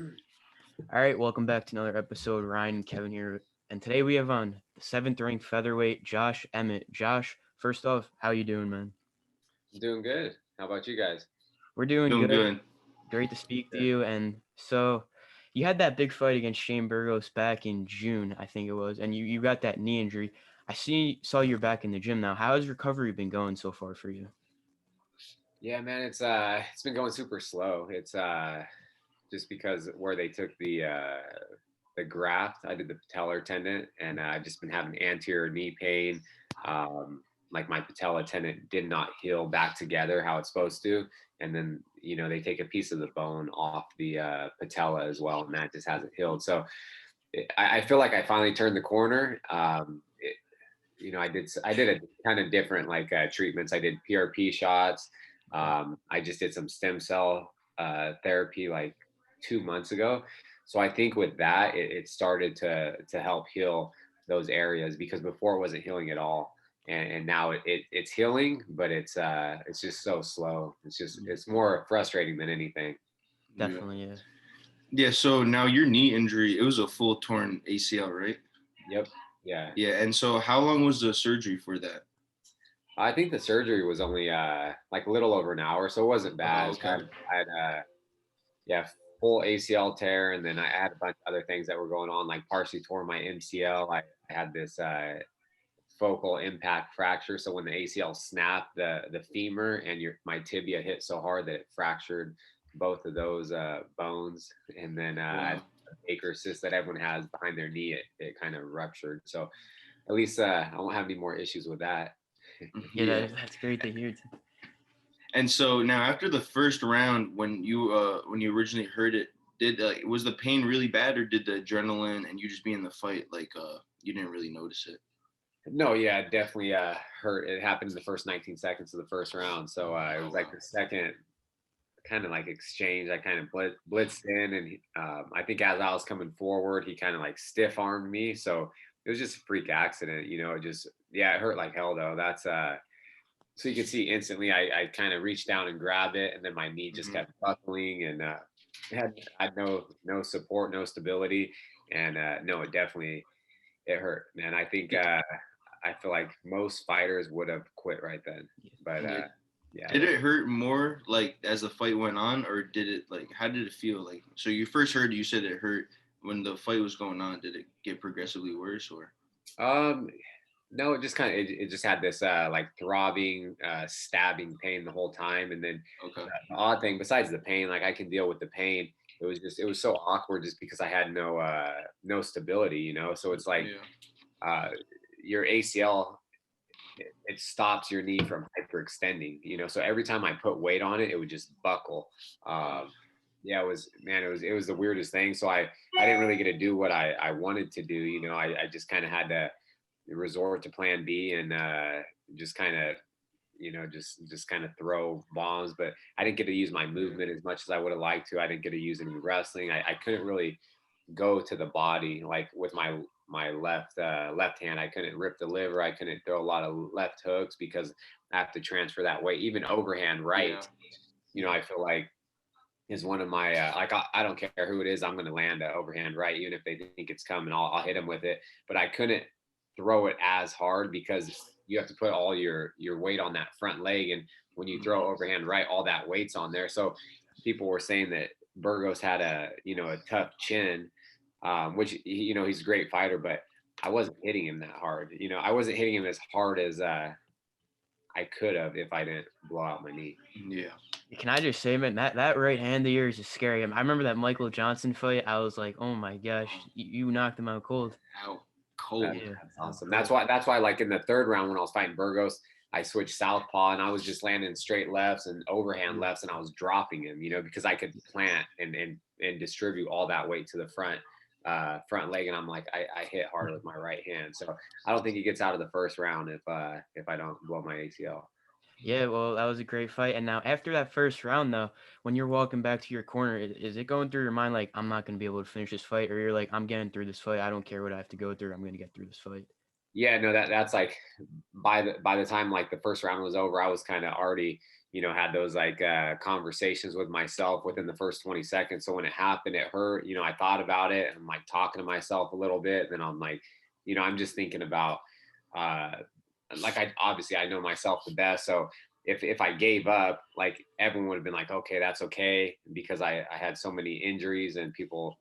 All right, welcome back to another episode. Ryan and Kevin here, and today we have on the seventh ranked featherweight Josh Emmett. Josh, first off, how you doing, man? Doing good. How about you guys? We're doing Doing good. good. Great to speak to Good. you. And so, you had that big fight against Shane Burgos back in June, I think it was, and you got that knee injury. Saw you're back in the gym now. How has recovery been going so far for you? Yeah, man, it's been going super slow. It's just because where they took the graft, I did the patellar tendon, and I've just been having anterior knee pain. Like my patella tendon did not heal back together how it's supposed to, and then they take a piece of the bone off the patella as well, and that just hasn't healed. So I feel like I finally turned the corner. I did a kind of different like treatments. I did PRP shots. I just did some stem cell therapy like 2 months ago. So I think with that, it started to help heal those areas because before it wasn't healing at all, and now it's healing, but it's just so slow. It's more frustrating than anything. Yeah. Definitely, yeah. Yeah. So now your knee injury, it was a full torn ACL, right? Yep. Yeah. Yeah. And so how long was the surgery for that? I think the surgery was only like a little over an hour, so it wasn't Oh, bad. So okay. I had yeah, full ACL tear, and then I had a bunch of other things that were going on, like partially tore my MCL. I had this focal impact fracture, so when the ACL snapped, the femur and my tibia hit so hard that it fractured both of those bones, and then Wow. Baker cyst that everyone has behind their knee, it kind of ruptured. So at least I won't have any more issues with that. Yeah, Yeah. that's great to hear. And so now after the first round, when you originally heard it, did was the pain really bad, or did the adrenaline and you just be in the fight you didn't really notice it? No, yeah, it definitely hurt. It happened in the first 19 seconds of the first round. So it Oh was like wow. the second kind of like exchange. I kind of blitzed in, and I think as I was coming forward, he kind of like stiff armed me. So it was just a freak accident, It just yeah, it hurt like hell though. That's so you can see instantly. I kind of reached down and grabbed it, and then my knee just Hmm. kept buckling, and had no support, no stability, and no, it hurt, man. I think I feel like most fighters would have quit right then, but Yeah. yeah, Did it hurt more like as the fight went on, or did it like how did it feel like? So you first heard you said it hurt when the fight was going on. Did it get progressively worse or? um, no, it just kind of it just had this like throbbing, stabbing pain the whole time, and then Okay. the odd thing besides the pain, like I can deal with the pain. It was so awkward just because I had no stability, So it's like Yeah. uh, your ACL it stops your knee from hyperextending, So every time I put weight on it, it would just buckle. Oh. Um, yeah, it was man, it was the weirdest thing. So I didn't really get to do what I wanted to do. I just kind of had to resort to Plan B and just kind of just kind of throw bombs. But I didn't get to use my Yeah. movement as much as I would have liked to. I didn't get to use any wrestling. I couldn't really go to the body like with my left hand. I couldn't rip the liver. I couldn't throw a lot of left hooks because I have to transfer that weight. Even overhand right, Yeah. Yeah. I feel like is one of my like I don't care who it is. I'm going to land an overhand right, even if they think it's coming. I'll hit them with it. But I couldn't throw it as hard because you have to put all your weight on that front leg, and when you throw Hmm. overhand right, all that weight's on there. So people were saying that Burgos had a tough chin, which he's a great fighter, but I wasn't hitting him that hard. I wasn't hitting him as hard as I could have if I didn't blow out my knee. Yeah. Can I just say, man, that right hand of yours is scary. I remember that Michael Johnson fight. I was like, oh my gosh, you knocked him out cold. How That, cold. Yeah, that's out awesome. cold. That's why like in the third round when I was fighting Burgos, I switched southpaw and I was just landing straight lefts and overhand Yeah. lefts, and I was dropping him, because I could plant and distribute all that weight to the front leg, and I'm like I hit harder with my right hand. So I don't think he gets out of the first round if I don't blow my ACL. Yeah, well, that was a great fight. And now, after that first round, though, when you're walking back to your corner, is it going through your mind like, I'm not going to be able to finish this fight? Or you're like, I'm getting through this fight. I don't care what I have to go through. I'm going to get through this fight. Yeah, no, that's like by the time like the first round was over, I was kind of already, had those like conversations with myself within the first 20 seconds. So when it happened, it hurt. I thought about it. I'm like talking to myself a little bit. And then I'm like, I'm just thinking about, uh, like I know myself the best. So if I gave up, like everyone would have been like, okay, that's okay, because I had so many injuries and people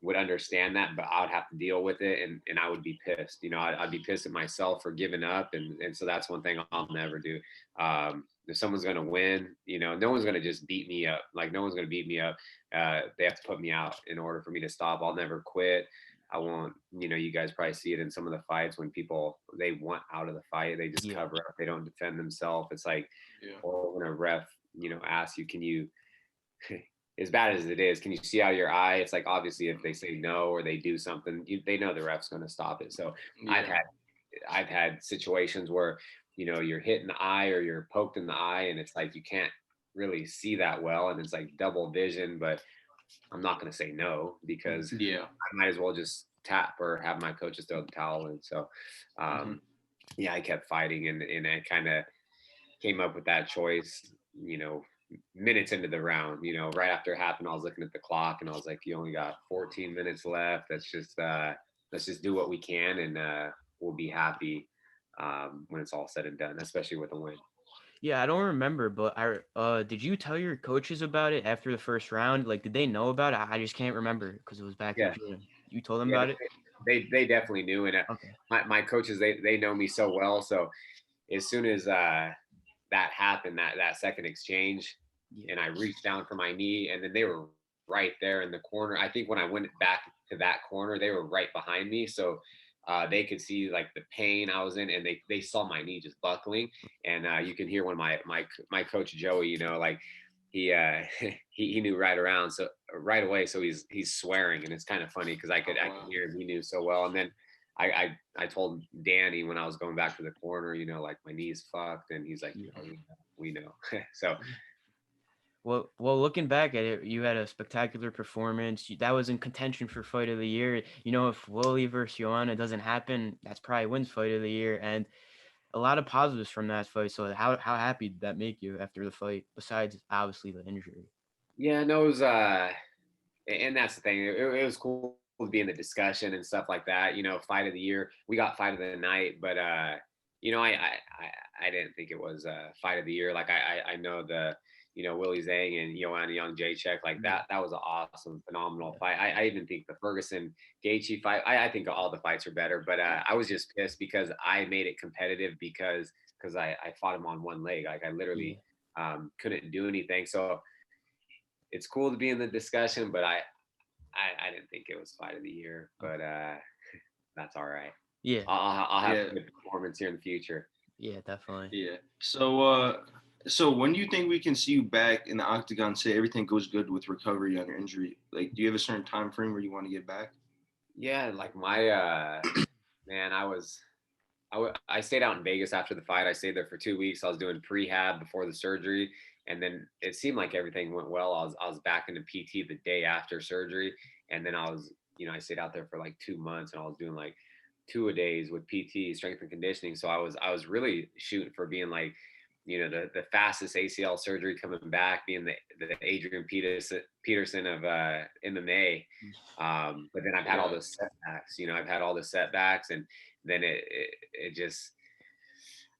would understand that, but I would have to deal with it, and I would be pissed. I'd be pissed at myself for giving up, and so that's one thing I'll never do. If someone's gonna win, no one's gonna just beat me up. Like no one's gonna beat me up. They have to put me out in order for me to stop. I'll never quit. I won't. You guys probably see it in some of the fights when people they want out of the fight, they just Yeah. cover up. They don't defend themselves. It's like, Yeah. or when a ref, asks you, can you as bad as it is, can you see out of your eye? It's like obviously if they say no or they do something, they know the ref's going to stop it. So I've Yeah. had I've had situations where you're hit in the eye or you're poked in the eye, and it's like you can't really see that well, and it's like double vision. But I'm not going to say no, because Yeah. I might as well just tap or have my coaches throw the towel in. So yeah, I kept fighting, and I kind of came up with that choice, minutes into the round. Right after it happened, I was looking at the clock and I was like, you only got 14 minutes left. Let's just do what we can, and we'll be happy when it's all said and done, especially with a win. Yeah, I don't remember, but did you tell your coaches about it after the first round? Like, did they know about it? I just can't remember because it was back in Yeah, June. You told them yeah, about it? they definitely knew, and Okay. my coaches, they know me so well. So as soon as that happened, that second exchange, Yeah. and I reached down for my knee, and then they were right there in the corner. I think when I went back to that corner, they were right behind me, so they could see like the pain I was in, and they saw my knee just buckling, and you can hear when my coach Joey, like he he knew right away, so he's swearing, and it's kind of funny because Oh, I wow. could hear him. He knew so well, and then I told Danny when I was going back to the corner, like my knee's fucked, and he's like, Yeah. oh, we know. So Well, looking back at it, you had a spectacular performance. That was in contention for fight of the year. If Willie versus Joanna doesn't happen, that's probably wins fight of the year, and a lot of positives from that fight. So how happy did that make you after the fight? Besides obviously the injury. yeah, no, it was and that's the thing. It was cool to be in the discussion and stuff like that. Fight of the year. We got fight of the night, but I didn't think it was fight of the year. Like I know the Willie Zhang and Joanna Young Jacek, like Yeah. that was an awesome, phenomenal fight. I even think the Ferguson Gaethje fight. I think all the fights are better, but I was just pissed because I made it competitive because I fought him on one leg. Like I Yeah. literally couldn't do anything. So it's cool to be in the discussion, but I didn't think it was fight of the year, but Okay. that's all right. Yeah. I'll have Yeah. a good performance here in the future. Yeah. Definitely. Yeah. So when do you think we can see you back in the octagon? Say everything goes good with recovery on your injury. Like, do you have a certain time frame where you want to get back? Yeah, like my man, I stayed out in Vegas after the fight. I stayed there for 2 weeks. I was doing prehab before the surgery, and then it seemed like everything went well. I was back into PT the day after surgery, and then I stayed out there for like 2 months, and I was doing like two a days with PT, strength and conditioning. So I was really shooting for being like, the fastest ACL surgery coming back, being the Adrian Peterson of MMA. But then I've had all Yeah. those setbacks. I've had all the setbacks, and then it just,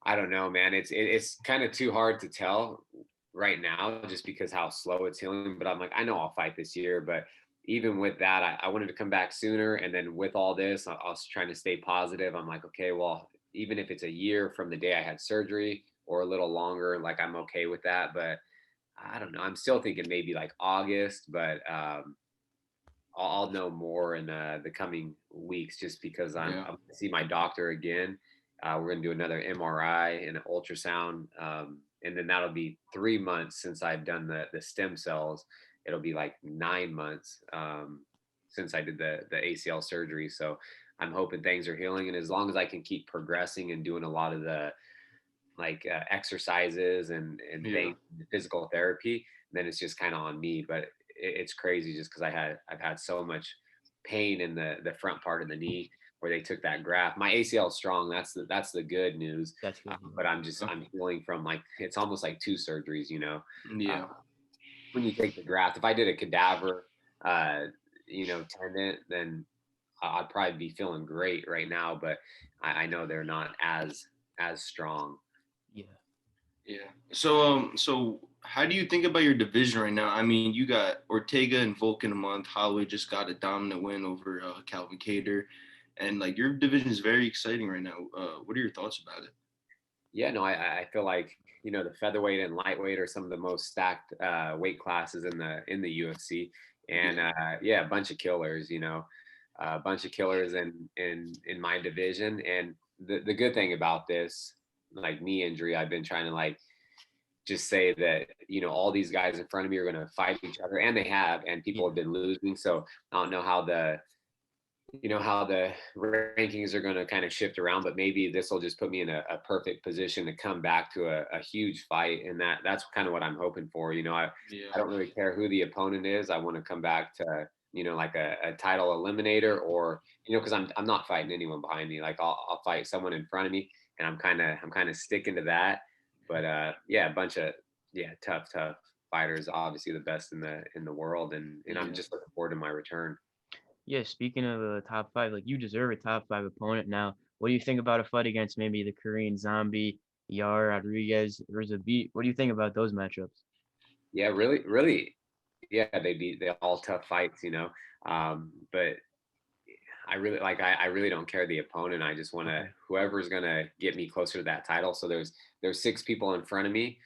I don't know, man. It's kind of too hard to tell right now just because how slow it's healing. But I'm like, I know I'll fight this year, but even with that, I wanted to come back sooner. And then with all this, I was trying to stay positive. I'm like, okay, well, even if it's a year from the day I had surgery or a little longer, like I'm okay with that. But I don't know. I'm still thinking maybe like August, but I'll know more in the coming weeks, just because I'm Yeah. going to see my doctor again. We're going to do another MRI and an ultrasound. And then that'll be 3 months since I've done the stem cells. It'll be like 9 months since I did the ACL surgery. So I'm hoping things are healing. And as long as I can keep progressing and doing a lot of the like exercises and Yeah. things, physical therapy, then it's just kind of on me. But it's crazy just because I've had so much pain in the front part of the knee where they took that graft. My ACL is strong. That's the good news. That's good. But I'm healing from like it's almost like 2 surgeries. Yeah. When you take the graft, if I did a cadaver, tendon, then I'd probably be feeling great right now. But I know they're not as strong. Yeah. Yeah. So how do you think about your division right now? I mean, you got Ortega and Volk in a month. Holloway just got a dominant win over Calvin Kattar, and like your division is very exciting right now. What are your thoughts about it? Yeah, no, I feel like the featherweight and lightweight are some of the most stacked weight classes in the UFC, and a bunch of killers. A bunch of killers in my division. And the good thing about this, like knee injury, I've been trying to like just say that all these guys in front of me are going to fight each other, and they have, and people have been losing. So I don't know how the rankings are going to kind of shift around, but maybe this will just put me in a perfect position to come back to a huge fight. And that's kind of what I'm hoping for. I don't really care who the opponent is. I want to come back to, like a title eliminator, or, cause I'm not fighting anyone behind me. Like I'll fight someone in front of me, and I'm kind of sticking to that. But a bunch of, tough fighters, obviously the best in the world. And I'm just looking forward to my return. Yeah, speaking of the top 5, like you deserve a top 5 opponent now. What do you think about a fight against maybe the Korean Zombie, Yar Rodriguez, or Zabit? What do you think about those matchups? Yeah, really, really. Yeah, they're all tough fights, but I really don't care the opponent. I just want to whoever's gonna get me closer to that title. So there's 6 people in front of me.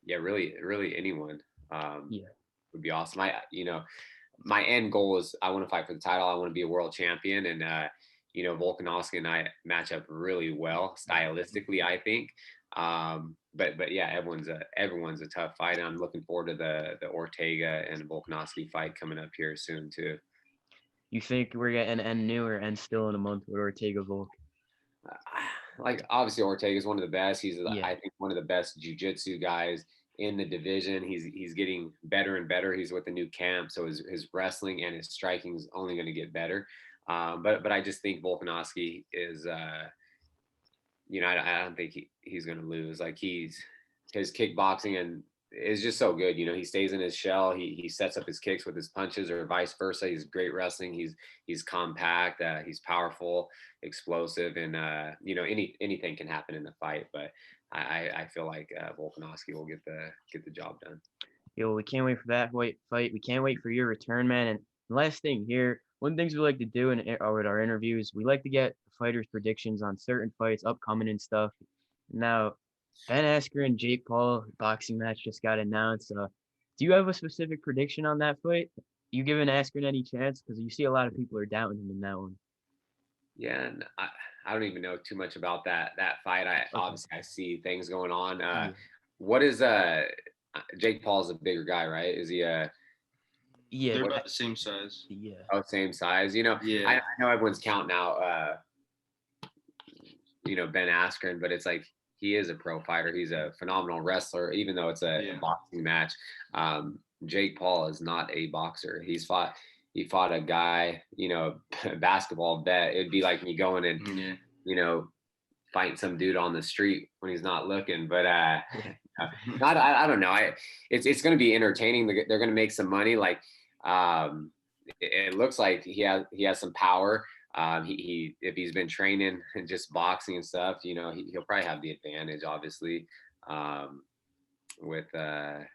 Really, really anyone Yeah. would be awesome. My end goal is I want to fight for the title. I want to be a world champion, and Volkanovski and I match up really well stylistically, I think. But yeah, everyone's a tough fight, and I'm looking forward to the Ortega and Volkanovski fight coming up here soon too. You think we're getting end new or end still in a month with Ortega Volk? Like obviously Ortega is one of the best. He's Yeah. I think one of the best jiu-jitsu guys in the division. He's getting better and better. He's with the new camp, so his wrestling and his striking is only going to get better. But I just think Volkanovski is I don't think he's going to lose. Like his kickboxing and is just so good. He stays in his shell. He sets up his kicks with his punches, or vice versa. He's great wrestling. He's compact. He's powerful, explosive, and anything can happen in the fight. But I feel like Volkanovski will get the job done. Yo, we can't wait for that fight. We can't wait for your return, man. And last thing here, one of the things we like to do with our interviews, we like to get fighters' predictions on certain fights, upcoming and stuff. Now, Ben Askren and Jake Paul boxing match just got announced. Do you have a specific prediction on that fight? You giving Askren any chance? Because you see a lot of people are doubting him in that one. Yeah, and I don't even know too much about that fight. Obviously I see things going on. What is Jake Paul's a bigger guy, right? Is he Yeah, they're about the same size. Yeah. Oh, same size. Yeah. I know everyone's counting out Ben Askren, but it's like he is a pro fighter. He's a phenomenal wrestler, even though it's a boxing match. Jake Paul is not a boxer. He fought a guy, a basketball bet. It'd be like me going and fighting some dude on the street when he's not looking. But I don't know. It's going to be entertaining. They're going to make some money. Like it looks like he has some power. He if he's been training and just boxing and stuff, he'll probably have the advantage, obviously, with a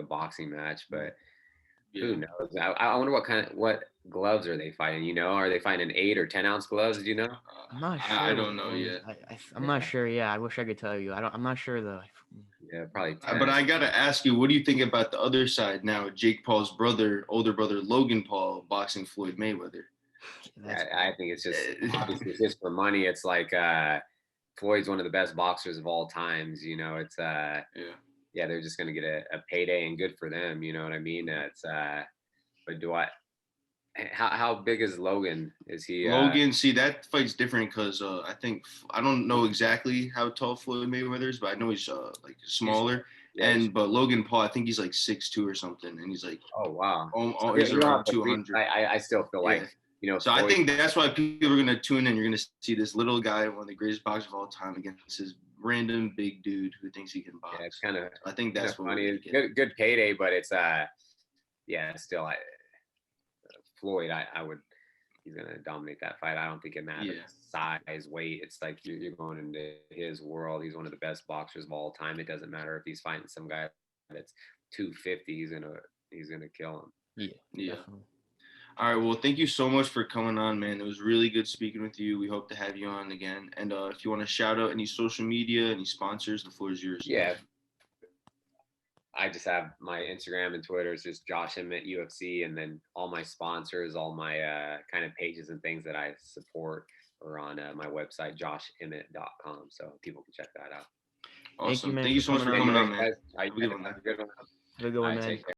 boxing match. But who knows? I wonder what gloves are they fighting? Are they fighting an 8 or 10 ounce gloves? Do you know? I'm not sure. I don't know yet. I'm not sure. Yeah, I wish I could tell you. I'm not sure though. Yeah, probably 10. But I gotta ask you, what do you think about the other side now? Jake Paul's older brother Logan Paul, boxing Floyd Mayweather. I think it's just obviously it's just for money. It's like Floyd's one of the best boxers of all times. It's they're just gonna get a payday, and good for them. You know what I mean? It's but how big is Logan? Is he Logan? See, that fight's different because I don't know exactly how tall Floyd Mayweather is, but I know he's like smaller. But Logan Paul, I think he's like 6'2" or something, and he's like oh wow, he's around 200. I still feel like So I think that's why people are gonna tune in. You're gonna see this little guy, one of the greatest boxers of all time, against this random big dude who thinks he can box. Yeah, it's kind of. I think that's what funny. Good payday, but it's still Floyd. I would. He's gonna dominate that fight. I don't think it matters size, weight. It's like you're going into his world. He's one of the best boxers of all time. It doesn't matter if he's fighting some guy that's 250. He's gonna kill him. Yeah. All right. Well, thank you so much for coming on, man. It was really good speaking with you. We hope to have you on again. And if you want to shout out any social media, any sponsors, the floor is yours. Yeah. I just have my Instagram and Twitter. It's just Josh Emmett UFC, and then all my sponsors, all my kind of pages and things that I support are on my website, joshemmett.com. So people can check that out. Awesome. Thank you so much for coming on, man. Have a good one. Have a good one, man. Take care.